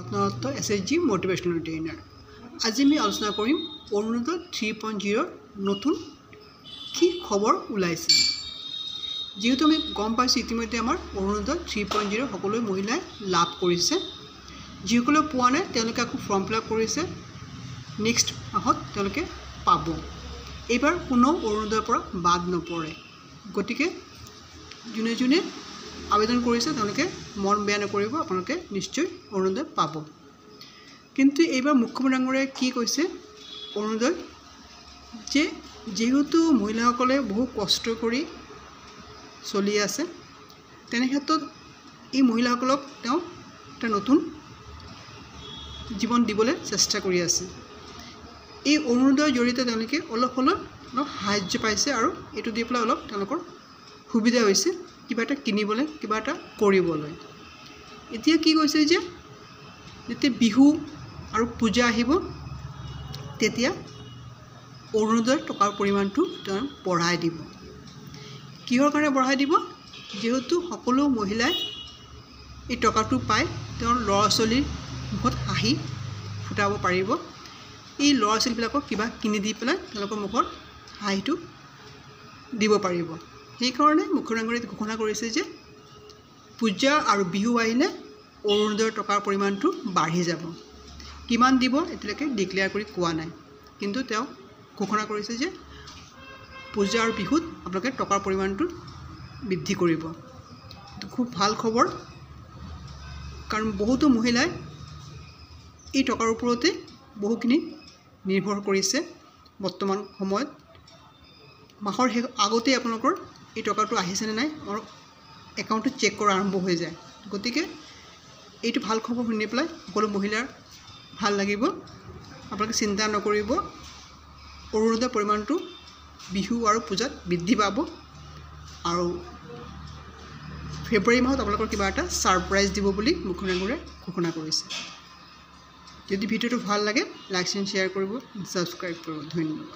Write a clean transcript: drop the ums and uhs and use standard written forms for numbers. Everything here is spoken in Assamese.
ৰত্নদত্ত SHG মোটিভেশ্যনেল ট্ৰেইনাৰ। আজি আমি আলোচনা কৰিম অৰুণোদয় 3.0 নতুন কি খবৰ ওলাইছে। যেহেতু আমি গম পাইছোঁ ইতিমধ্যে আমাৰ অৰুণোদয় 3.0 সকলো মহিলাই লাভ কৰিছে। যিসকলে পোৱা নাই তেওঁলোকে আকৌ ফৰ্ম ফিল আপ কৰিছে, নেক্সট মাহত তেওঁলোকে পাব। এইবাৰ কোনো অৰুণোদয়ৰ পৰা বাদ নপৰে। গতিকে যোনে যোনে আবেদন কৰিছে তেওঁলোকে মন বেয়া নকৰিব, আপোনালোকে নিশ্চয় অৰুণোদয় পাব। কিন্তু এইবাৰ মুখ্যমন্ত্ৰী ডাঙৰীয়াই কি কৈছে অৰুণোদয় যে যেহেতু মহিলাসকলে বহু কষ্ট কৰি চলি আছে, তেনে ক্ষেত্ৰত এই মহিলাসকলক তেওঁ এটা নতুন জীৱন দিবলৈ চেষ্টা কৰি আছে। এই অৰুণোদয়ৰ জৰিয়তে তেওঁলোকে অলপ সাহায্য পাইছে আৰু এইটো দি পেলাই অলপ তেওঁলোকৰ সুবিধা হৈছে কিবা এটা কিনিবলৈ, কিবা এটা কৰিবলৈ। এতিয়া কি কৈছে যে যেতিয়া বিহু আৰু পূজা আহিব তেতিয়া অৰুণোদয়ৰ টকাৰ পৰিমাণটো তেওঁ বঢ়াই দিব। কিহৰ কাৰণে বঢ়াই দিব? যিহেতু সকলো মহিলাই এই টকাটো পাই তেওঁৰ ল'ৰা ছোৱালীৰ মুখত হাঁহি ফুটাব পাৰিব। এই ল'ৰা ছোৱালীবিলাকক কিবা কিনি দি পেলাই তেওঁলোকৰ মুখত হাঁহিটো দিব পাৰিব। সেইকাৰণে মুখ্যমন্ত্ৰী ডাঙৰীয়াই ঘোষণা কৰিছে যে পূজা আৰু বিহু আহিলে অৰুণোদয়ৰ টকাৰ পৰিমাণটো বাঢ়ি যাব। কিমান দিব এতিয়ালৈকে ডিক্লেয়াৰ কৰি কোৱা নাই, কিন্তু তেওঁ ঘোষণা কৰিছে যে পূজা আৰু বিহুত আপোনালোকে টকাৰ পৰিমাণটো বৃদ্ধি কৰিব। এইটো খুব ভাল খবৰ, কাৰণ বহুতো মহিলাই এই টকাৰ ওপৰতে বহুখিনি নিৰ্ভৰ কৰিছে। বৰ্তমান সময়ত মাহৰ শেষ আগতেই আপোনালোকৰ এই টকাটো আহিছেনে নাই আমাৰ একাউণ্টটো চেক কৰা আৰম্ভ হৈ যায়। গতিকে এইটো ভাল খবৰ শুনি পেলাই সকলো মহিলাৰ ভাল লাগিব। আপোনালোকে চিন্তা নকৰিব, অৰুণোদয়ৰ পৰিমাণটো বিহু আৰু পূজাত বৃদ্ধি পাব আৰু ফেব্ৰুৱাৰী মাহত আপোনালোকৰ কিবা এটা ছাৰপ্ৰাইজ দিব বুলি মুখ্যমন্ত্ৰী ডাঙৰীয়াই ঘোষণা কৰিছে। যদি ভিডিঅ'টো ভাল লাগে লাইক এণ্ড শ্বেয়াৰ কৰিব, ছাবস্ক্ৰাইব কৰিব। ধন্যবাদ।